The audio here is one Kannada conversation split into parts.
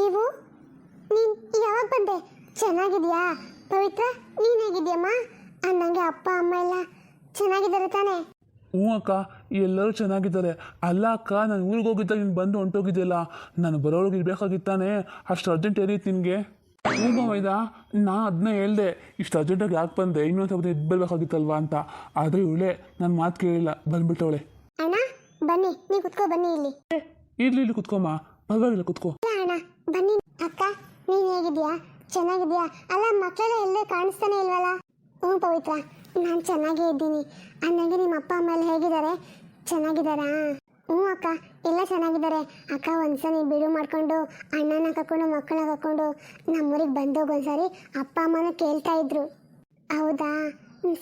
ಶಿವು, ನೀನು ಯಾವಾಗ ಬಂದೆ? ಚೆನ್ನಾಗಿದೆಯಾ? ಪವಿತ್ರ, ನೀನು ಹೇಗಿದ್ಯಮ್ಮ? ಅನ್ನಂಗೆ ಅಪ್ಪ ಅಮ್ಮ ಎಲ್ಲ ಚೆನ್ನಾಗಿದ್ದಾರೆ ತಾನೇ? ಹ್ಞೂ ಅಕ್ಕ, ಎಲ್ಲರೂ ಚೆನ್ನಾಗಿದ್ದಾರೆ. ಅಲ್ಲ ಅಕ್ಕ, ನಾನು ಊರಿಗೆ ಹೋಗಿದ್ದಾಗ ನೀನು ಬಂದು ಹೊಂಟೋಗಿದ್ದೆಲ್ಲ, ನಾನು ಬರೋಳಿಗೆ ಇರಬೇಕಾಗಿತ್ತಾನೆ. ಅಷ್ಟು ಅರ್ಜೆಂಟ್ ಏನಿತ್ತು ನಿನಗೆ? ಹ್ಞೂ ವೈದ, ನಾನು ಅದನ್ನ ಹೇಳ್ದೆ, ಇಷ್ಟು ಅರ್ಜೆಂಟಾಗಿ ಯಾಕೆ ಬಂದೆ, ಇನ್ನೊಂದು ಸ್ವಲ್ಪ ಇದು ಬರಬೇಕಾಗಿತ್ತಲ್ವಾ ಅಂತ. ಆದರೆ ಇವಳೆ ನನ್ನ ಮಾತು ಕೇಳಿಲ್ಲ, ಬಂದ್ಬಿಟ್ಟವಳೆ. ಅಣ್ಣ ಬನ್ನಿ, ನೀವು ಕುತ್ಕೋ, ಬನ್ನಿ ಇಲ್ಲಿ. ಇಲ್ಲಿ ಕುತ್ಕೊಮ್ಮ, ಪರವಾಗಿಲ್ಲ ಕುತ್ಕೋ. ಅಣ್ಣ ಬನ್ನಿ. ಅಕ್ಕ, ನೀನು ಹೇಗಿದ್ಯಾ? ಚೆನ್ನಾಗಿದ್ಯಾ? ಅಲ್ಲ, ಮಕ್ಕಳೆಲ್ಲ ಎಲ್ಲೇ ಕಾಣಿಸ್ತಾನೆ ಇಲ್ವಲ್ಲ? ಹ್ಞೂ ಪವಿತ್ರ, ನಾನು ಚೆನ್ನಾಗೇ ಇದ್ದೀನಿ. ಅನ್ನಂಗೆ ನಿಮ್ಮ ಅಪ್ಪ ಅಮ್ಮ ಎಲ್ಲ ಹೇಗಿದ್ದಾರೆ? ಚೆನ್ನಾಗಿದ್ದಾರಾ? ಹ್ಞೂ ಅಕ್ಕ, ಎಲ್ಲ ಚೆನ್ನಾಗಿದ್ದಾರೆ. ಅಕ್ಕ, ಒಂದ್ಸಲ ಬಿಡು ಮಾಡ್ಕೊಂಡು ಅಣ್ಣನ ಕರ್ಕೊಂಡು ಮಕ್ಕಳನ್ನ ಕರ್ಕೊಂಡು ನಮ್ಮೂರಿಗೆ ಬಂದೋಗಿ ಒಂದ್ಸರಿ ಅಪ್ಪ ಅಮ್ಮನ ಕೇಳ್ತಾ ಇದ್ರು. ಹೌದಾ?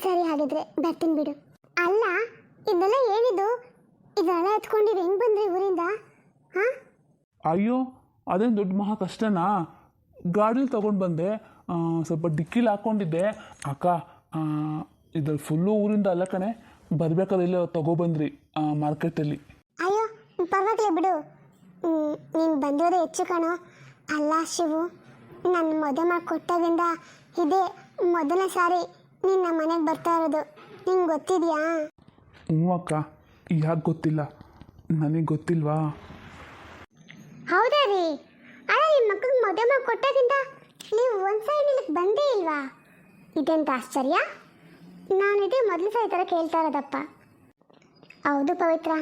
ಸರಿ, ಹಾಗಿದ್ರೆ ಬರ್ತೀನಿ ಬಿಡು. ಅಲ್ಲ, ಇದೆಲ್ಲ ಏನಿದು? ಇದೆಲ್ಲ ಎತ್ಕೊಂಡಿದ್ದು ಹೆಂಗೆ ಬಂದ್ರಿ ಊರಿಂದ? ಹಾಂ? ಅಯ್ಯೋ, ಅದೇನು ದೊಡ್ಡ ಮಹಾ ಕಷ್ಟನಾ? ಗಾಡೀಲಿ ತೊಗೊಂಡು ಬಂದೆ, ಸ್ವಲ್ಪ ಡಿಕ್ಕಿಲಿ ಹಾಕ್ಕೊಂಡಿದ್ದೆ. ಅಕ್ಕ, ಇದ್ರಲ್ಲಿ ಫುಲ್ಲು ಊರಿಂದ ಅಲ್ಲ ಕಣೆ, ಬರಬೇಕಾದ್ರೆ ಇಲ್ಲೇ ತೊಗೊಬಂದ್ರಿ ಮಾರ್ಕೆಟಲ್ಲಿ. ಅಯ್ಯೋ, ಪರವಾಗಿಲ್ಲ ಬಿಡು. ನೀನು ಬಂದಿರೋದೇ ಹೆಚ್ಚು ಕಣೋ. ಅಲ್ಲ ಶಿವು, ನನ್ನ ಮದುವೆ ಮಾಡಿ ಕೊಟ್ಟಾಗಿಂದ ಇದೇ ಮೊದಲ ಸಾರಿ ನೀನು ನಮ್ಮ ಮನೆಗೆ ಬರ್ತಾ ಇರೋದು. ನಿಂಗೆ ಗೊತ್ತಿದೆಯಾ? ಹ್ಞೂ ಅಕ್ಕ, ಯಾಕೆ ಗೊತ್ತಿಲ್ಲ? ನನಗೆ ಗೊತ್ತಿಲ್ವಾ? ಹೌದಾ ರೀ? ಅಲ್ಲ, ನಿಮ್ಮ ಮಕ್ಕಳಿಗೆ ಮದುವೆ ಮಾಡಿ ಕೊಟ್ಟಾಗಿಂದ ನೀವು ಒಂದು ಸಾರಿ ಇಲ್ಲಿಗೆ ಬಂದೇ ಇಲ್ವಾ? ಇದೆಂತ ಆಶ್ಚರ್ಯ. ನಾನು ಇದೇ ಮೊದಲು ಸಾರಿ ಥರ ಕೇಳ್ತಾ ಇರೋದಪ್ಪ. ಹೌದು ಪವಿತ್ರ,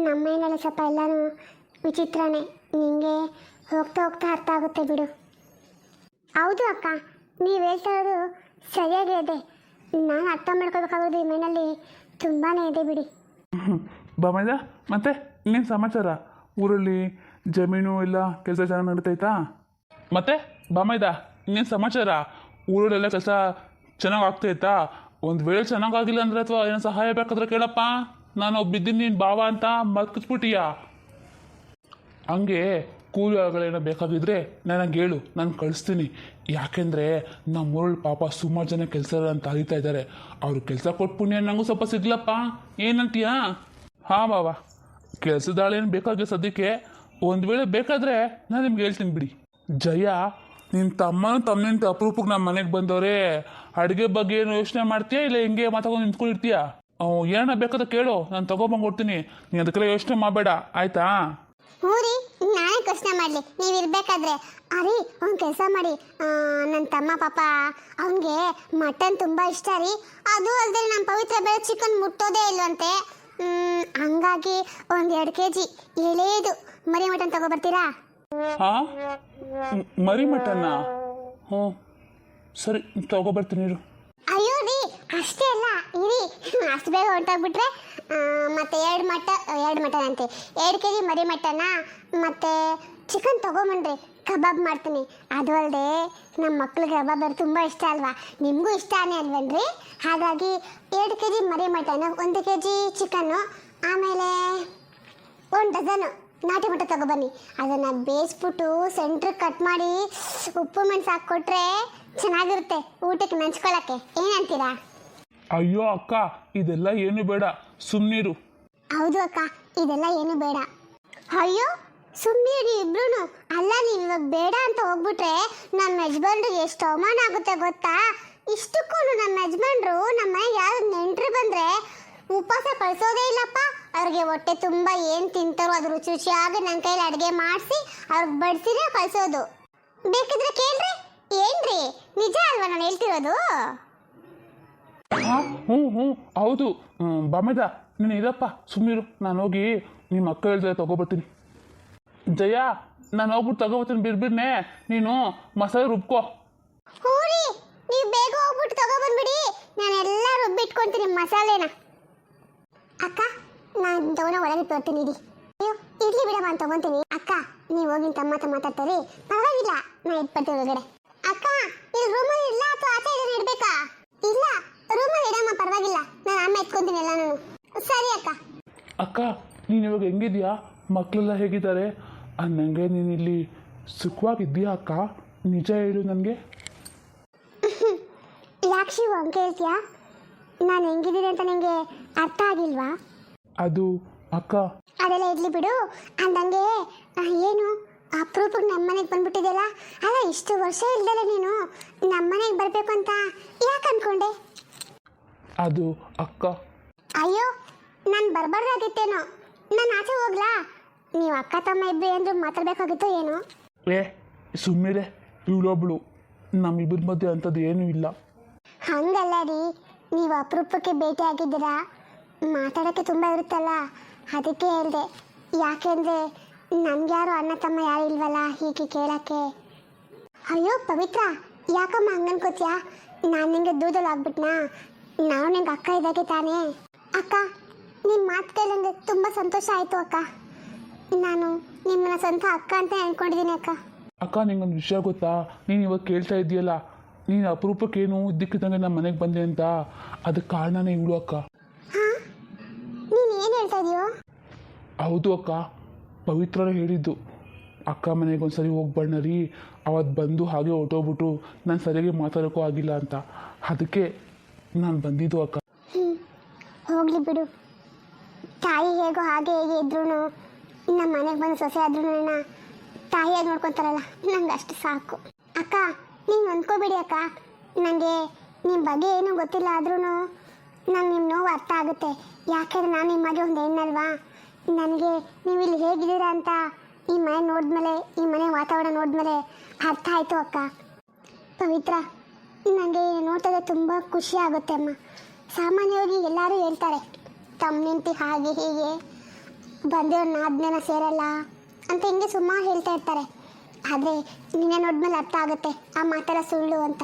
ನಮ್ಮ ಮನೆಯಲ್ಲಿ ಸ್ವಲ್ಪ ಎಲ್ಲನೂ ವಿಚಿತ್ರನೇ. ನಿಮಗೆ ಹೋಗ್ತಾ ಹೋಗ್ತಾ ಅರ್ಥ ಆಗುತ್ತೆ ಬಿಡು. ಹೌದು ಅಕ್ಕ, ನೀವು ಹೇಳ್ತಾ ಇರೋದು ಸರಿಯಾಗೇ ಇದೆ. ನಾನು ಅರ್ಥ ಮಾಡ್ಕೋಬೇಕಾಗೋದು ಈ ಮನೆಯಲ್ಲಿ ತುಂಬಾ ಇದೆ ಬಿಡಿ. ಬಾಮೈದ, ಮತ್ತೆ ಇನ್ನೇನು ಸಮಾಚಾರ? ಊರಲ್ಲಿ ಜಮೀನು ಎಲ್ಲ ಕೆಲಸ ಚೆನ್ನಾಗಿ ನಡೀತೈತಾ? ಮತ್ತೆ ಬಾಮೈದ, ಇನ್ನೇನು ಸಮಾಚಾರ? ಊರಲ್ಲೆಲ್ಲ ಕೆಲಸ ಚೆನ್ನಾಗಿ ಆಗ್ತೈತಾ? ಒಂದು ವೇಳೆ ಚೆನ್ನಾಗಾಗಿಲ್ಲ ಅಂದರೆ ಅಥವಾ ಏನೋ ಸಹಾಯ ಬೇಕಾದ್ರೆ ಕೇಳಪ್ಪ, ನಾನು ಬಿದ್ದೀನಿ ನೀನು ಬಾವ ಅಂತ ಮರ್ಕಿಸ್ಬಿಟ್ಟಿಯಾ? ಹಂಗೆ ಕೂಲಿಗಳೇನೋ ಬೇಕಾಗಿದ್ರೆ ನನಗೆ ಹೇಳು, ನಾನು ಕಳಿಸ್ತೀನಿ. ಯಾಕೆಂದರೆ ನಮ್ಮೂರಲ್ಲಿ ಪಾಪ ಸುಮಾರು ಜನ ಕೆಲಸ ಅಂತ ಅರಿತಾ ಇದ್ದಾರೆ. ಅವ್ರು ಕೆಲಸ ಕೊಟ್ಟು ಪುಣ್ಯ ನನಗೂ ಸ್ವಲ್ಪ ಸಿಗ್ಲಪ್ಪ, ಏನಂತೀಯಾ? ಹಾಂ ಬಾವ, ಕೆಲಸದಾಳೇನು ಬೇಕಾಗಿ ಸದ್ಯಕ್ಕೆ. ಒಂದು ವೇಳೆ ಬೇಕಾದರೆ ನಾನು ನಿಮ್ಗೆ ಹೇಳ್ತೀನಿ ಬಿಡಿ. ಜಯ, ನಿನ್ನ ತಮ್ಮನಿಂದ ಅಪರೂಪಕ್ಕೆ ನಮ್ಮ ಮನೆಗೆ ಬಂದವ್ರೆ. ಅಡುಗೆ ಬಗ್ಗೆ ಏನು ಯೋಚನೆ ಮಾಡ್ತೀಯಾ, ಇಲ್ಲ ಹಿಂಗೆ ಮಾತಾಕೊಂಡು ನಿಂತ್ಕೊಂಡಿರ್ತೀಯಾ? ಏನೋ ಬೇಕಾದ್ರೆ ಕೇಳು, ನಾನು ತೊಗೊಬಂದು ಕೊಡ್ತೀನಿ. ನೀನು ಅದಕ್ಕೆಲ್ಲ ಯೋಚನೆ ಮಾಡಬೇಡ, ಆಯಿತಾ? ಹ್ಞೂ ರೀ, ನಾನೇ ಕಷ್ಟ ಮಾಡಲಿ, ನೀವು ಇರಬೇಕಾದ್ರೆ. ಅರಿ, ಅವ್ನು ಕೆಲಸ ಮಾಡಿ. ನನ್ನ ತಮ್ಮ ಪಾಪ ಅವನಿಗೆ ಮಟನ್ ತುಂಬ ಇಷ್ಟ ರೀ. ಅದು ಅಲ್ಲದೆ ನಮ್ಮ ಪವಿತ್ರ ಬೇರೆ ಚಿಕನ್ ಮುಟ್ಟೋದೇ ಇಲ್ವಂತೆ. ಹಂಗಾಗಿ 1-2 kg ಎಳೆದು ಮರಿ ಮಟನ್ ತಗೊಬರ್ತೀರಾ? ಹಾಂ, ಮರಿ ಮಟನ್ನ? ಹ್ಞೂ ಸರಿ, ತಗೊಬರ್ತೀನಿ ಇರು. ಅಯ್ಯೋ ರೀ, ಅಷ್ಟೇ ಅಲ್ಲ ಇರಿ, ಅಷ್ಟು ಬೇಗ ಹೊಂಟೋಗ್ಬಿಟ್ರೆ ಮತ್ತೆ 2 ಮಟನ್ ಅಂತೆ, 2 kg ಮರಿ ಮಟನ್ನ ಮತ್ತು ಚಿಕನ್ ತೊಗೊಂಬನ್ರಿ, ಕಬಾಬ್ ಮಾಡ್ತೀನಿ. ಅದು ಅಲ್ಲದೆ ನಮ್ಮ ಮಕ್ಳಿಗೆ ಕಬಾಬ್ ತುಂಬ ಇಷ್ಟ ಅಲ್ವಾ? ನಿಮಗೂ ಇಷ್ಟನೇ ಅಲ್ವೇನ್ರಿ? ಹಾಗಾಗಿ 2 kg ಮರಿ ಮಟನ್, 1 kg ಚಿಕನ್ನು, ಆಮೇಲೆ 1 ಡಜನ್ ನಾಟಿ ಮೊಟ್ಟೆ ತಗೊಬನ್ನಿ. ಅದನ್ನು ಬೇಯಿಸ್ಬಿಟ್ಟು ಸೆಂಟ್ರಿಗೆ ಕಟ್ ಮಾಡಿ ಉಪ್ಪು ಮೆಣಸು ಹಾಕ್ಕೊಟ್ರೆ ಚೆನ್ನಾಗಿರುತ್ತೆ ಊಟಕ್ಕೆ ನೆಂಚ್ಕೊಳ್ಳೋಕ್ಕೆ. ಏನಂತೀರಾ? ಅಯ್ಯೋ ಅಕ್ಕ, ಇದೆಲ್ಲ ಏನು ಬೇಡ, ಸುಮ್ಮನಿರು. ಹೌದು ಅಕ್ಕ, ಇದೆಲ್ಲ ಏನು ಬೇಡ. ಅಯ್ಯೋ ಸುಮ್ಮನಿರಿ ಇಬ್ರು. ಅಲ್ಲ, ನೀವು ಇವಾಗ ಬೇಡ ಅಂತ ಹೋಗ್ಬಿಟ್ರೆ ನಮ್ಮ ಯಜಮಾನ್ರಿಗೆ ಎಷ್ಟು ಅವಮಾನ ಆಗುತ್ತೆ ಗೊತ್ತಾ? ಇಷ್ಟಕ್ಕೂ ನಮ್ಮ ಯಜಮಾನ್ರು ನಮ್ಮ ಮನೆಗೆ ಯಾರು ನೆಂಟರು ಬಂದರೆ ಉಪವಾಸ ಕಳಿಸೋದೇ ಇಲ್ಲಪ್ಪ. ಅವ್ರಿಗೆ ಹೊಟ್ಟೆ ತುಂಬ ಏನು ತಿಂತಾರೋ ಅದು ರುಚಿ ರುಚಿಯಾಗಿ ನನ್ನ ಕೈಲಿ ಅಡುಗೆ ಮಾಡಿಸಿ ಅವ್ರಿಗೆ ಬಡಿಸಿನೇ ಕಳಿಸೋದು. ಬೇಕಿದ್ರೆ ಕೇಳ್ರಿ. ಏನ್ರಿ, ನಿಜ ಅಲ್ವಾ ನಾನು ಹೇಳ್ತಿರೋದು? ಹಾಂ, ಹ್ಞೂ ಹೌದು. ಬಾಮೇದ, ನೀನು ಇದಪ್ಪ, ಸುಮ್ಮನಿರು. ನಾನು ಹೋಗಿ ನಿಮ್ಮ ಅಕ್ಕ ಹೇಳ್ದೆ ತಗೊಬರ್ತೀನಿ. ಜಯ, ನಾನು ಹೋಗ್ಬಿಟ್ಟು ತಗೊಬರ್ತೀನಿ, ಬಿರ್ಬಿರ್ನೆ. ನೀನು ಮಸಾಲೆ ರುಬ್ಕೋ. ಹ್ಞೂ ರೀ, ನೀವು ಬೇಗ ಹೋಗ್ಬಿಟ್ಟು ತಗೊಬಂದ್ಬಿಡಿ, ನಾನೆಲ್ಲ ರುಬ್ಬಿಟ್ಕೊಳ್ತೀನಿ ಮಸಾಲೆನ. ಅಕ್ಕ, ನಾನು ತಗೊಂಡು ಒಳಗೆ ತೋರ್ತೀನಿ ಇರಿ. ಅಯ್ಯೋ ಇರ್ಲಿ ಬಿಡಮ್ಮ, ಅಂತ ತಗೊತೀನಿ. ಅಕ್ಕ, ನೀವು ಹೋಗಿ ತಮ್ಮ ಮಾತಾಡ್ತಾರೆ, ಪರವಾಗಿಲ್ಲ, ನಾ ಇಟ್ಬಿಡ್ತೀನಿ ಒಳಗಡೆ. ಅಕ್ಕ, ಇಲ್ಲಿ ರೂಮಲ್ಲಿ ಇಲ್ಲ ಅಥವಾ ಆಚೆ ಇದನ್ನ ಇಡ್ಬೇಕಾ? ಇಲ್ಲ, ರೂಮಲ್ಲಿ ಇಡಮ್ಮ, ಪರವಾಗಿಲ್ಲ, ನಾನು ಆಮೇಲೆ ಎತ್ಕೊಂತೀನಿ ಎಲ್ಲಾನು. ಸರಿ ಅಕ್ಕ. ಅಕ್ಕ, ನೀನು ಇವಾಗ ಹೆಂಗಿದ್ಯಾ? ಮಕ್ಕಳೆಲ್ಲ ಹೇಗಿದ್ದಾರೆ? ನನಗೆ ನೀನು ಇಲ್ಲಿ ಸುಖವಾಗಿದ್ದೀಯಾ ಅಕ್ಕ? ನಿಜ ಹೇಳು ನನಗೆ. ಯಾಕೆ ಶಿವ ಹಂಗೆ ಹೇಳ್ತೀಯಾ? ನಾನು ಹೆಂಗಿದ್ದೀನಿ ಅಂತ ನಿಮಗೆ ಅರ್ಥ ಆಗಿಲ್ವಾ? ಅದು ಅಕ್ಕ, ಅದೆಲ್ಲ ಇರ್ಲಿ ಬಿಡು. ಅಂದಂಗೆ ಏನು ಅಪರೂಪಕ್ಕೆ ನಮ್ಮ ಮನೆಗೆ ಬಂದ್ಬಿಟ್ಟಿದೆಯಲ್ಲ. ಅಲ್ಲ, ಇಷ್ಟು ವರ್ಷ ಇಲ್ದಲ್ಲ ನೀನು ನಮ್ಮ ಮನೆಗೆ ಬರಬೇಕು ಅಂತ ಯಾಕೆ ಅನ್ಕೊಂಡೆ? ಅದು ಅಕ್ಕ. ಅಯ್ಯೋ, ನಾನು ಬರಬಾರ್ದಾಗಿತ್ತೇನೋ. ನಾನು ಆಚೆ ಹೋಗ್ಲಾ? ನೀವು ಅಕ್ಕ ತಮ್ಮ ಇಬ್ಬರು ಏನಾದ್ರು ಮಾತಾಡಬೇಕಾಗಿತ್ತು ಏನು? ಸುಮ್ಮನೆ ಇವಳೊಬ್ಳು, ನಮ್ಮಿಬ್ಬರ ಮಧ್ಯೆ ಅಂಥದ್ದು ಏನೂ ಇಲ್ಲ. ಹಂಗಲ್ಲ ರೀ, ನೀವು ಅಪರೂಪಕ್ಕೆ ಭೇಟಿ ಆಗಿದ್ದೀರಾ, ಮಾತಾಡೋಕ್ಕೆ ತುಂಬ ಇರುತ್ತಲ್ಲ, ಅದಕ್ಕೆ ಹೇಳಿದೆ. ಯಾಕೆಂದರೆ ನನಗ್ಯಾರು ಅಣ್ಣ ತಮ್ಮ ಯಾರು ಇಲ್ವಲ್ಲ ಹೀಗೆ ಕೇಳೋಕ್ಕೆ. ಅಯ್ಯೋ ಪವಿತ್ರ, ಯಾಕಮ್ಮ ಹಂಗನ್ಕೋತೀಯಾ? ನಾನು ನಿಂಗೆ ದೂದಲ್ಲಿ ಆಗ್ಬಿಟ್ನಾ? ನಾವು ನಿಂಗೆ ಅಕ್ಕ ಇದ್ದಾಗೆ ತಾನೇ. ಅಕ್ಕ, ನಿಮ್ಮ ಮಾತು ಕೇಳಿ ನನಗೆ ತುಂಬ ಸಂತೋಷ ಆಯಿತು ಅಕ್ಕ. ನಾನು ನಿಮ್ಮನ್ನ ಸ್ವಂತ ಅಕ್ಕ ಅಂತ ಅಂದ್ಕೊಂಡಿದ್ದೀನಿ ಅಕ್ಕ. ಅಕ್ಕ, ನಿಂಗೊಂದು ವಿಷಯ ಗೊತ್ತಾ? ನೀನು ಇವಾಗ ಕೇಳ್ತಾ ಇದೆಯಲ್ಲ, ನೀನು ಅಪರೂಪಕ್ಕೇನು ಇದ್ದಕ್ಕಿದ್ದಂಗೆ ನಮ್ಮ ಮನೆಗೆ ಬಂದೆ ಅಂತ, ಅದಕ್ಕೆ ಕಾರಣನೇ ಇವಳು ಅಕ್ಕ. ಹಾಂ, ನೀನು ಏನು ಹೇಳ್ತಾ ಇದೀಯೋ? ಹೌದು ಅಕ್ಕ, ಪವಿತ್ರನೇ ಹೇಳಿದ್ದು. ಅಕ್ಕ ಮನೆಗೆ ಒಂದು ಸರಿ ಹೋಗ್ಬಣ್ಣ ರೀ, ಅವತ್ತು ಬಂದು ಹಾಗೆ ಹೊಟ್ಟೋಗ್ಬಿಟ್ಟು ನಾನು ಸರಿಯಾಗಿ ಮಾತಾಡೋಕ್ಕೂ ಆಗಿಲ್ಲ ಅಂತ, ಅದಕ್ಕೆ ನಾನು ಬಂದಿದ್ದು ಅಕ್ಕ. ಹೋಗಲಿ ಬಿಡು. ತಾಯಿ ಹೇಗೋ ಹಾಗೆ ಹೇಗೆ ಇದ್ರೂ ನಮ್ಮ ಮನೆಗೆ ಬಂದು ಸೊಸೆ ಆದ್ರೂ ನನ್ನ ತಾಯಿಯಾಗಿ ನೋಡ್ಕೊತಾರಲ್ಲ, ನಂಗೆ ಅಷ್ಟು ಸಾಕು ಅಕ್ಕ. ನೀವು ಅಂದ್ಕೋಬೇಡಿ ಅಕ್ಕ, ನನಗೆ ನಿಮ್ಮ ಬಗ್ಗೆ ಏನೂ ಗೊತ್ತಿಲ್ಲ ಆದ್ರೂ ನಂಗೆ ನಿಮ್ಮ ನೋವು ಅರ್ಥ ಆಗುತ್ತೆ. ಯಾಕೆಂದ್ರೆ ನಾನು ನಿಮಗೆ ಒಂದು ಹೆಣ್ಣಲ್ವಾ. ನನಗೆ ನೀವು ಇಲ್ಲಿ ಹೇಗಿದ್ದೀರಾ ಅಂತ ಈ ಮನೆ ನೋಡಿದ್ಮೇಲೆ, ಈ ಮನೆ ವಾತಾವರಣ ನೋಡಿದ್ಮೇಲೆ ಅರ್ಥ ಆಯಿತು ಅಕ್ಕ. ಪವಿತ್ರ, ನನಗೆ ನೋಡ್ತಾ ತುಂಬ ಖುಷಿ ಆಗುತ್ತೆ ಅಮ್ಮ. ಸಾಮಾನ್ಯವಾಗಿ ಎಲ್ಲರೂ ಹೇಳ್ತಾರೆ ತಮ್ಮ ಹೆಂಡತಿ ಹಾಗೆ ಹೀಗೆ ಬಂದಿರೋ ನಾದ್ನೇನ ಸೇರಲ್ಲ ಅಂತ ಹಿಂಗೆ ಸುಮಾರು ಹೇಳ್ತಾ ಇರ್ತಾರೆ. ಆದರೆ ನಿನ್ನೆ ನೋಡಿದ್ಮೇಲೆ ಅರ್ಥ ಆಗುತ್ತೆ ಆ ಮಾತೆಲ್ಲ ಸುಳ್ಳು ಅಂತ.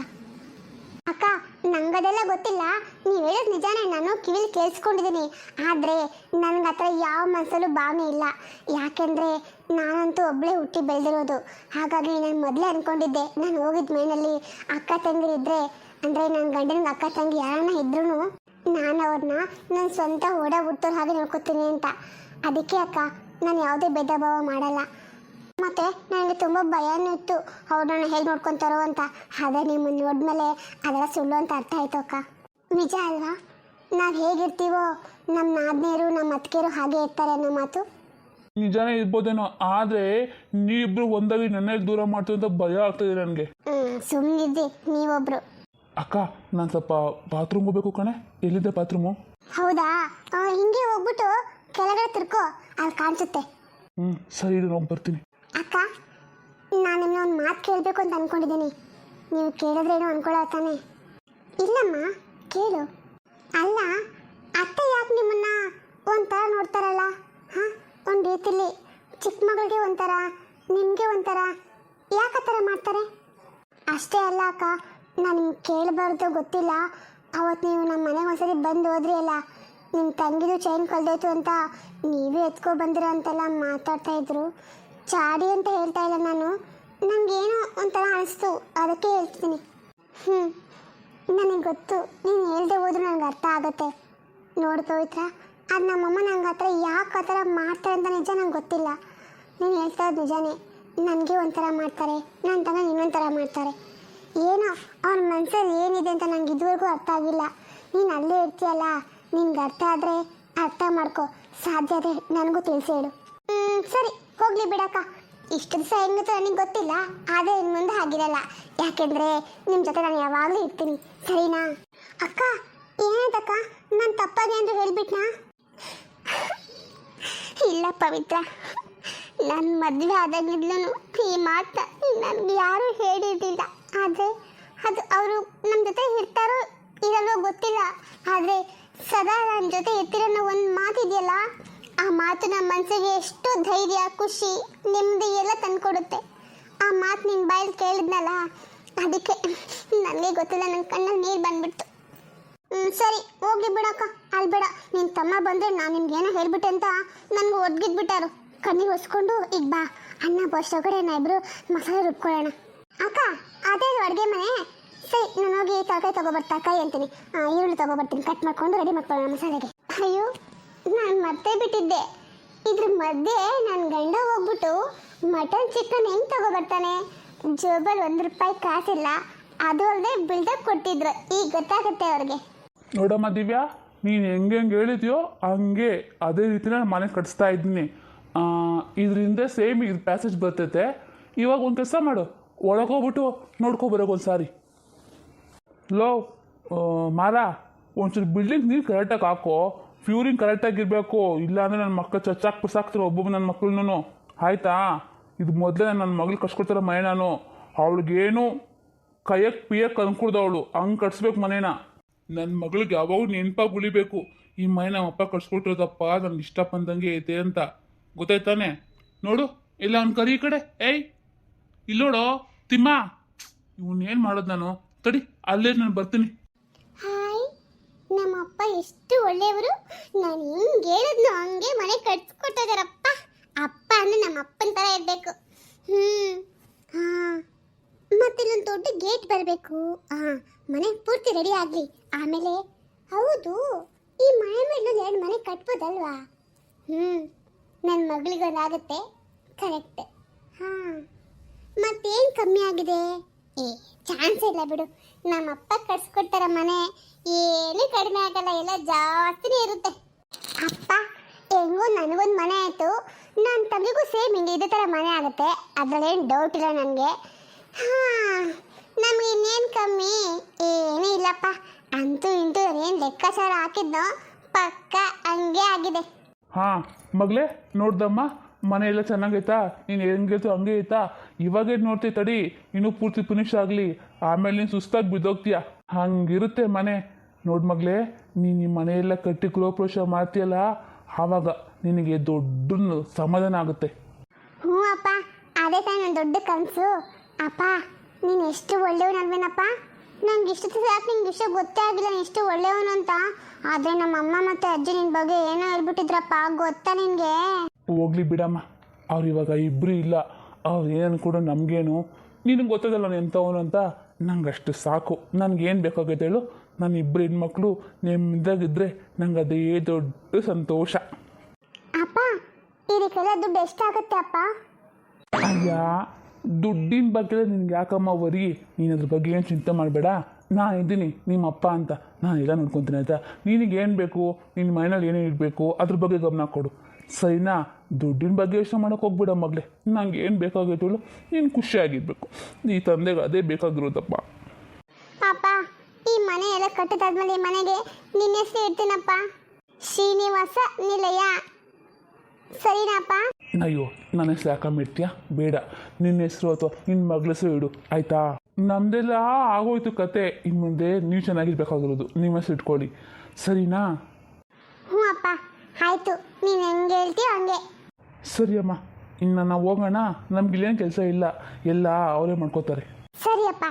ಅಕ್ಕ, ನಂಗದೆಲ್ಲ ಗೊತ್ತಿಲ್ಲ, ನೀವು ಹೇಳೋದು ನಿಜಾನೇ, ನಾನು ಕಿವಿಲಿ ಕೇಳಿಸ್ಕೊಂಡಿದ್ದೀನಿ. ಆದರೆ ನನಗೆ ಹತ್ರ ಯಾವ ಮನಸ್ಸಲ್ಲೂ ಭಾವನೆ ಇಲ್ಲ. ಯಾಕೆಂದರೆ ನಾನಂತೂ ಒಬ್ಬಳೇ ಹುಟ್ಟಿ ಬೆಳೆದಿರೋದು. ಹಾಗಾಗಿ ನಾನು ಮೊದಲೇ ಅಂದ್ಕೊಂಡಿದ್ದೆ, ನಾನು ಹೋಗಿದ್ದ ಮೇನಲ್ಲಿ ಅಕ್ಕ ತಂಗಿರಿದ್ದರೆ, ಅಂದರೆ ನನ್ನ ಗಂಡನಿಗೆ ಅಕ್ಕ ತಂಗಿ ಯಾರನ್ನ ಇದ್ರೂ ನಾನು ಅವ್ರನ್ನ ನನ್ನ ಸ್ವಂತ ಓಡ ಹುಟ್ಟೋರು ಹಾಗೆ ನೋಡ್ಕೊತೀನಿ ಅಂತ. ಅದಕ್ಕೆ ಅಕ್ಕ, ನಾನು ಯಾವುದೇ ಭೇದ ಭಾವ ಮಾಡಲ್ಲ. ಮತ್ತು ನನಗೆ ತುಂಬ ಭಯನೂ ಇತ್ತು ಅವ್ರನ್ನ ಹೇಗೆ ನೋಡ್ಕೊತಾರೋ ಅಂತ. ಆದರೆ ನಿಮ್ಮನ್ನು ನೋಡಿದ್ಮೇಲೆ ಅದೆಲ್ಲ ಸುಳ್ಳು ಅಂತ ಅರ್ಥ ಆಯಿತು ಅಕ್ಕ. ನಿಜ ಅಲ್ವಾ? ನಾವು ಹೇಗಿರ್ತೀವೋ ನಮ್ಮ ನಾದ್ನೇರು ನಮ್ಮ ಅತ್ತಿಗೆರು ಹಾಗೆ ಇರ್ತಾರೆ ಅನ್ನೋ ಮಾತು ನಿಜಾನೇ ಇರ್ಬೋದೇನೋ, ಆದರೆ ನೀವಿಬ್ರು ಒಂದಾಗಿ ನನ್ನ ದೂರ ಮಾಡ್ತೀವಿ ಅಂತ ಭಯ ಆಗ್ತದೆ ನನಗೆ. ಸುಮ್ಮನಿದ್ದಿ ನೀವೊಬ್ರು. ಅಕ್ಕ, ನಾನು ಸ್ವಲ್ಪ ಬಾತ್ರೂಮ್ ಹೋಗ್ಬೇಕು ಕಣೆ. ಎಲ್ಲಿದೆ ಬಾತ್ರೂಮು? ಹೌದಾ? ಹಿಂಗೆ ಹೋಗ್ಬಿಟ್ಟು ಕೆಳಗಡೆ ತಿರ್ಕೋ, ಅಲ್ಲಿ ಕಾಣಿಸುತ್ತೆ. ಸರಿ, ಇದು ನಾನು ಬರ್ತೀನಿ. ಅಕ್ಕ, ನಾನು ನಿಮ್ಮನ್ನ ಒಂದು ಮಾತು ಕೇಳಬೇಕು ಅಂತ ಅಂದ್ಕೊಂಡಿದ್ದೀನಿ. ನೀವು ಕೇಳಿದ್ರೇನು ಅಂದ್ಕೊಳ್ಳೋ ತಾನೆ? ಇಲ್ಲಮ್ಮ, ಕೇಳು. ಅಲ್ಲ, ಅತ್ತೆ ಯಾಕೆ ನಿಮ್ಮನ್ನ ಒಂಥರ ನೋಡ್ತಾರಲ್ಲ? ಹಾಂ, ಒಂದು ರೀತಿಲಿ ಚಿಕ್ಕ ಮಗಳಿಗೆ ಒಂಥರ, ನಿಮಗೆ ಒಂಥರ, ಯಾಕೆ ಆ ಥರ ಮಾಡ್ತಾರೆ? ಅಷ್ಟೇ ಅಲ್ಲ ಅಕ್ಕ, ನಾನು ನಿಮ್ಗೆ ಕೇಳಬಾರ್ದು ಗೊತ್ತಿಲ್ಲ. ಅವತ್ತು ನೀವು ನಮ್ಮ ಮನೆಗೆ ಒಂದ್ಸರಿ ಬಂದು ಹೋದ್ರಿ ಅಲ್ಲ, ನಿಮ್ಮ ತಂಗಿದು ಚೈನ್ ಕಳೆದೋಯ್ತು ಅಂತ ನೀವೇ ಎತ್ಕೊ ಬಂದಿರೋ ಅಂತೆಲ್ಲ ಮಾತಾಡ್ತಾ ಇದ್ರು. ಚಾಡಿ ಅಂತ ಹೇಳ್ತಾ ಇಲ್ಲ ನಾನು, ನನಗೇನೋ ಒಂಥರ ಅನಿಸ್ತು, ಅದಕ್ಕೆ ಹೇಳ್ತೀನಿ. ನನಗೆ ಗೊತ್ತು, ನೀನು ಹೇಳ್ದೆ ಹೋದ್ರು ನನಗೆ ಅರ್ಥ ಆಗುತ್ತೆ. ನೋಡು ಪವಿತ್ರ, ಅದು ನಮ್ಮಮ್ಮ ನಂಗೆ ಆ ಥರ ಯಾಕೆ ಆ ಥರ ಮಾಡ್ತಾರೆ ಅಂತ ನಿಜ ನಂಗೆ ಗೊತ್ತಿಲ್ಲ. ನೀನು ಹೇಳ್ತಾ ಇರೋದು ನಿಜಾನೇ, ನನಗೆ ಒಂಥರ ಮಾಡ್ತಾರೆ, ನನ್ನ ತಂಗ ಇನ್ನೊಂದು ಥರ ಮಾಡ್ತಾರೆ. ಏನೋ ಅವ್ನ ಮನಸ್ಸಲ್ಲಿ ಏನಿದೆ ಅಂತ ನಂಗೆ ಇದುವರೆಗೂ ಅರ್ಥ ಆಗಿಲ್ಲ. ನೀನು ಅಲ್ಲೇ ಇರ್ತೀಯಲ್ಲ, ನಿನ್ಗೆ ಅರ್ಥ ಆದರೆ ಅರ್ಥ ಮಾಡ್ಕೊ, ಸಾಧ್ಯ ಆದರೆ ನನಗೂ ತಿಳಿಸಿ ಹೇಳು. ಸರಿ, ಹೋಗಲಿ ಬಿಡಕ್ಕ. ಇಷ್ಟು ದಿವಸ ಹೆಂಗಿತ್ತು ನನಗೆ ಗೊತ್ತಿಲ್ಲ, ಆದರೆ ಇನ್ನು ಮುಂದೆ ಆಗಿರಲ್ಲ. ಯಾಕೆಂದರೆ ನಿಮ್ಮ ಜೊತೆ ನಾನು ಯಾವಾಗಲೂ ಇರ್ತೀನಿ, ಸರಿನಾ? ಅಕ್ಕ, ಏನಾಯ್ತಕ್ಕ? ನಾನು ತಪ್ಪಾಗಿ ಅಂದರೆ ಹೇಳ್ಬಿಟ್ನಾ? ಇಲ್ಲ ಪವಿತ್ರ, ನನ್ನ ಮದುವೆ ಆದಾಗಿದ್ಲೂ ಈ ಮಾತು ನನಗೆ ಯಾರೂ ಹೇಳಿರಲಿಲ್ಲ. ಆದರೆ ಅದು ಅವರು ನಮ್ಮ ಜೊತೆ ಇರ್ತಾರೋ ಇರಲ್ಲೋ ಗೊತ್ತಿಲ್ಲ, ಆದರೆ ಸದಾ ನನ್ನ ಜೊತೆ ಇರ್ತಿರೋ ಒಂದು ಮಾತಿದೆಯಲ್ಲ, ಆ ಮಾತು ನಮ್ಮ ಮನಸ್ಸಿಗೆ ಎಷ್ಟು ಧೈರ್ಯ, ಖುಷಿ, ನೆಮ್ಮದಿ ಎಲ್ಲ ತಂದುಕೊಡುತ್ತೆ. ಆ ಮಾತು ನಿನ್ನ ಬಾಯಲ್ಲಿ ಕೇಳಿದ್ನಲ್ಲ, ಅದಕ್ಕೆ ನನಗೆ ಗೊತ್ತಿಲ್ಲ, ನನ್ನ ಕಣ್ಣಲ್ಲಿ ನೀರು ಬಂದ್ಬಿಡ್ತು. ಸರಿ, ಹೋಗ್ಲಿ ಬಿಡಕ್ಕ. ಅಲ್ಲಿ ಬೇಡ, ನಿನ್ನ ತಮ್ಮ ಬಂದರೆ ನಾನು ನಿಮ್ಗೇನೋ ಹೇಳ್ಬಿಟ್ಟೆ ಅಂತ ನನಗೆ ಒಡ್ಗಿದ್ಬಿಟ್ಟಾರು. ಕಣ್ಣಿಗೆ ಒಸ್ಕೊಂಡು ಈಗ ಬಾ, ಅನ್ನ ಬಸ್ಸೊಗಡೆ ಇಬ್ಬರು ಮಸಾಲೆ ರುಬ್ಕೊಳ್ಳೋಣ. ಅಕ್ಕ, ಅದೇ ಅಡುಗೆ ಮನೆ. ಸರಿ, ನಾನು ಹೋಗಿ ತರಕಾರಿ ತೊಗೊಬರ್ತಾ, ತರಕಾರಿ ಅಂತೀನಿ, ಈರುಳ್ಳಿ ತೊಗೊಬರ್ತೀನಿ, ಕಟ್ ಮಾಡ್ಕೊಂಡು ರೆಡಿ ಮಾಡ್ಕೊಳ್ಳೋಣ ಮಸಾಲೆಗೆ. ಅಯ್ಯೋ, ನಾನು ಮತ್ತೆ ಬಿಟ್ಟಿದ್ದೆ. ಇದ್ರ ಮಧ್ಯೆ ನನ್ನ ಗಂಡ ಹೋಗ್ಬಿಟ್ಟು ಮಟನ್ ಚಿಕನ್ ಹೆಂಗೆ ತೊಗೊಬರ್ತಾನೆ? ಜೋಬಲ್ಲಿ ₹1 ಕಾಸಿಲ್ಲ, ಅದು ಅಲ್ಲದೆ ಬಿಲ್ಡಪ್ ಕೊಟ್ಟಿದ್ರು. ಈಗ ಗೊತ್ತಾಗುತ್ತೆ ಅವ್ರಿಗೆ. ನೋಡಮ್ಮ ದಿವ್ಯಾ, ನೀನು ಹೆಂಗೆ ಹೇಳಿದ್ಯೋ ಹಂಗೆ ಅದೇ ರೀತಿ ನಾನು ಮನೆ ಕಟ್ಸ್ತಾ ಇದ್ದೀನಿ. ಇದರಿಂದ ಸೇಮ್ ಇದು ಪ್ಯಾಸೇಜ್ ಬರ್ತೈತೆ. ಇವಾಗ ಒಂದು ಕೆಲಸ ಮಾಡು, ಒಳಗೋಗ್ಬಿಟ್ಟು ನೋಡ್ಕೊಬರೋಕೆ ಒಂದು ಸಾರಿ. ಲೋ ಮಾರ, ಒಂಚೂರು ಬಿಲ್ಡಿಂಗ್ ನೀರು ಕರೆಕ್ಟಾಗಿ ಹಾಕೋ, ಫ್ಯೂರಿಂಗ್ ಕರೆಕ್ಟಾಗಿರಬೇಕು, ಇಲ್ಲಾಂದರೆ ನನ್ನ ಮಕ್ಕಳು ಚಚ್ಚಾಕ್ ಬಿಸಾಕ್ತಾರೆ ಒಬ್ಬೊಬ್ಬ ನನ್ನ ಮಕ್ಕಳನ್ನೂ, ಆಯಿತಾ? ಇದು ಮೊದಲೇ ನನ್ನ ಮಗಳು ಕಟ್ಸ್ಕೊಡ್ತಾರ ಮನೆ, ನಾನು ಅವಳಿಗೇನು ಕೈಯಕ್ಕೆ ಪಿಯಕ್ಕೆ ಅಂದ್ಕೊಡ್ದವಳು ಹಂಗೆ ಕಟ್ಸ್ಬೇಕು ಮನೇನ. ನನ್ನ ಮಗಳಿಗೆ ಯಾವಾಗ ನೆನಪಾಗಿ ಉಳಿಬೇಕು, ಈ ಮನೆ ನಮ್ಮ ಅಪ್ಪ ಕಟ್ಸ್ಕೊಟ್ಟಿರೋದಪ್ಪ ನನಗೆ ಇಷ್ಟ ಬಂದಂಗೆ ಐತೆ ಅಂತ, ಗೊತ್ತಾಯ್ತಾನೆ? ನೋಡು ಇಲ್ಲ ಅವ್ನು ಕರಿ ಈ ಕಡೆ, ಏಯ್ ಇಲ್ಲಿ ನೋಡು ತಿಮ್ಮ, ಇವನ್ನೇನು ಮಾಡೋದು ನಾನು, ತಡಿ ಅಲ್ಲೇ ನಾನು ಬರ್ತೀನಿ. ಹಾಯ್, ನಮ್ಮಪ್ಪ ಎಷ್ಟು ಒಳ್ಳೆಯವರು. ನಾನು ಹೆಂಗೆ ಹೇಳಿದ್ನೋ ಹಂಗೆ ಮನೆ ಕಟ್ಸ್ಕೊಟ್ಟಿದಾರಪ್ಪ. ಅಪ್ಪ ಅಂದರೆ ನಮ್ಮ ಅಪ್ಪನ ಥರ ಇರಬೇಕು. ಹಾಂ, ಮತ್ತೆ ಇಲ್ಲೊಂದು ದೊಡ್ಡ ಗೇಟ್ ಬರಬೇಕು. ಹಾಂ, ಮನೆ ಪೂರ್ತಿ ರೆಡಿ ಆಗಲಿ. ಆಮೇಲೆ ಹೌದು, ಈ ಮನೆ ಮೇಲೆ 2 ಮನೆ ಕಟ್ಬೋದಲ್ವಾ? ನನ್ನ ಮಗಳಿಗೊಂದಾಗುತ್ತೆ. ಕರೆಕ್ಟ್. ಹಾಂ, ಮತ್ತೇನು ಕಮ್ಮಿ ಆಗಿದೆ? ಚಾನ್ಸ್ ಇಲ್ಲ ಬಿಡು. ನಮ್ಮಪ್ಪ ಕಟ್ಸ್ಕೊಡ್ತಾರ ಮನೆ, ಏನೂ ಕಡಿಮೆ ಆಗಲ್ಲ, ಎಲ್ಲ ಜಾಸ್ತಿನೇ ಇರುತ್ತೆ. ಅಪ್ಪ ಹೆಂಗೋ ನನಗೊಂದು ಮನೆ ಆಯಿತು, ನನ್ನ ತಂಗಿಗೂ ಸೇಮ್ ಹಿಂಗೆ ಇದೇ ಥರ ಮನೆ ಆಗುತ್ತೆ, ಅದರಲ್ಲೇನು ಡೌಟ್ ಇಲ್ಲ ನನಗೆ. ಹಾಂ, ನಮ್ಗೆ ಇನ್ನೇನು ಕಮ್ಮಿ ಏನೂ ಇಲ್ಲಪ್ಪ. ಅಂತೂ ಇಂತೂ ಏನು ಲೆಕ್ಕಾಚಾರ ಹಾಕಿದ್ನೋ ಪಕ್ಕ ಹಂಗೆ ಆಗಿದೆ. ಹಾಂ ಮಗಳೇ, ನೋಡ್ದಮ್ಮ ಮನೆ ಎಲ್ಲ ಚೆನ್ನಾಗೈತಾ? ನೀನು ಹೆಂಗಿತ್ತು ಹಂಗೆ ಐತಾ? ಇವಾಗೇ ನೋಡ್ತೀವಿ ತಡಿ, ಇನ್ನೂ ಪೂರ್ತಿ ಫಿನಿಶ್ ಆಗಲಿ, ಆಮೇಲೆ ನೀನು ಸುಸ್ತಾಗಿ ಬಿದ್ದೋಗ್ತೀಯ, ಹಂಗಿರುತ್ತೆ ಮನೆ. ನೋಡು ಮಗಳೇ, ನೀನು ಈ ಮನೆಯೆಲ್ಲ ಕಟ್ಟಿ ಗೃಹಪ್ರವೇಶ ಮಾಡ್ತೀಯಲ್ಲ, ಆವಾಗ ನಿನಗೆ ದೊಡ್ಡ ಸಮಾಧಾನ ಆಗುತ್ತೆ. ಹ್ಞೂ ಅಪ್ಪ, ಅದೇ ತಾನೇ ನನ್ನ ದೊಡ್ಡ ಕನಸು. ಅಪ್ಪ ನೀನು ಎಷ್ಟು ಒಳ್ಳೆಯವನಲ್ವೇನಪ್ಪ. ನಂಗೆ ಇಷ್ಟು ಯಾಕೆ ನಿಂಗೆ ವಿಷಯ ಗೊತ್ತೇ ಆಗಿಲ್ಲ ನೀನು ಎಷ್ಟು ಒಳ್ಳೆಯವನು ಅಂತ. ಆದರೆ ನಮ್ಮ ಅಮ್ಮ ಮತ್ತು ಅಜ್ಜಿ ನಿನ್ನ ಬಗ್ಗೆ ಏನೋ ಹೇಳ್ಬಿಟ್ಟಿದ್ರಪ್ಪ, ಗೊತ್ತಾ ನಿನಗೆ? ಹೋಗ್ಲಿ ಬಿಡಮ್ಮ, ಅವ್ರು ಇವಾಗ ಇಬ್ಬರು ಇಲ್ಲ, ಅವ್ರು ಏನು ಕೂಡ ನಮಗೇನು, ನಿನಗೆ ಗೊತ್ತದಲ್ಲ ನಾನು ಎಂಥವನು ಅಂತ, ನಂಗೆ ಅಷ್ಟು ಸಾಕು. ನನಗೇನು ಬೇಕಾಗೈತೆ ಹೇಳು, ನಾನು ಇಬ್ಬರು ಹೆಣ್ಮಕ್ಳು ನೆಮ್ಮದಿಯಾಗಿದ್ದರೆ ನಂಗೆ ಅದೇ ದೊಡ್ಡ ಸಂತೋಷ. ಅಪ್ಪ ಇದಕ್ಕೆಲ್ಲ ದುಡ್ಡು ಎಷ್ಟಾಗುತ್ತೆ ಅಪ್ಪ? ಅಯ್ಯ, ದುಡ್ಡಿನ ಬಗ್ಗೆ ನಿನ್ಗೆ ಯಾಕಮ್ಮ ವರಿ, ನೀನು ಅದ್ರ ಬಗ್ಗೆ ಏನು ಚಿಂತೆ ಮಾಡಬೇಡ, ನಾನು ಇದ್ದೀನಿ ನಿಮ್ಮ ಅಪ್ಪ ಅಂತ, ನಾನು ಎಲ್ಲ ನೋಡ್ಕೊತೀನಿ ಆಯಿತಾ? ನಿನಗೇನು ಬೇಕು, ನಿನ್ನ ಮೈನಲ್ಲಿ ಏನೇನು ಇರಬೇಕು ಅದ್ರ ಬಗ್ಗೆ ಗಮನ ಕೊಡು, ಸರಿನಾ? ದುಡ್ಡಿನ ಬಗ್ಗೆ ಯೋಚನೆ ಮಾಡೋಕೆ ಹೋಗ್ಬಿಡ ಮಗಳೇ, ನಂಗೆ ಏನು ಬೇಕಾಗಿತ್ತು ನೀನು ಖುಷಿಯಾಗಿರ್ಬೇಕು, ಈ ತಂದೆಗೆ ಅದೇ ಬೇಕಾಗಿರೋದಪ್ಪ. ಅಪ್ಪ ಈ ಮನೆ ಎಲ್ಲ ಕಟ್ಟಿದಾದ್ಮೇಲೆ ಈ ಮನೆಗೆ ನಿನ್ನ ಹೆಸರು ಇಡ್ತೀನಪ್ಪ, ಶ್ರೀನಿವಾಸ ನಿಲಯ, ಸರಿನಾಪ್ಪ? ಅಯ್ಯೋ, ನನ್ನ ಹೆಸರು ಯಾಕಮ್ಮ ಇಡ್ತೀಯಾ? ಬೇಡ, ನಿನ್ನ ಹೆಸರು ಅಥವಾ ನಿನ್ನ ಮಗಳ ಹೆಸರು ಇಡು ಆಯಿತಾ? ನಮ್ಮದೆಲ್ಲ ಆಗೋಯ್ತು ಕತೆ, ಇನ್ನು ಮುಂದೆ ನೀವು ಚೆನ್ನಾಗಿರ್ಬೇಕಾಗಿರೋದು, ನಿಮ್ಮ ಹೆಸರು ಇಟ್ಕೊಳ್ಳಿ, ಸರಿನಾ? ಹ್ಞೂ ಅಪ್ಪ, ಆಯಿತು, ನೀನು ಹೆಂಗೆ ಹೇಳ್ತೀಯ ಹಂಗೆ. ಸರಿ ಅಮ್ಮ, ಇನ್ನು ನಾವು ಹೋಗೋಣ, ನಮ್ಗಿಲ್ಲೇನು ಕೆಲಸ ಇಲ್ಲ, ಎಲ್ಲ ಅವರೇ ಮಾಡ್ಕೋತಾರೆ. ಸರಿ ಅಪ್ಪ.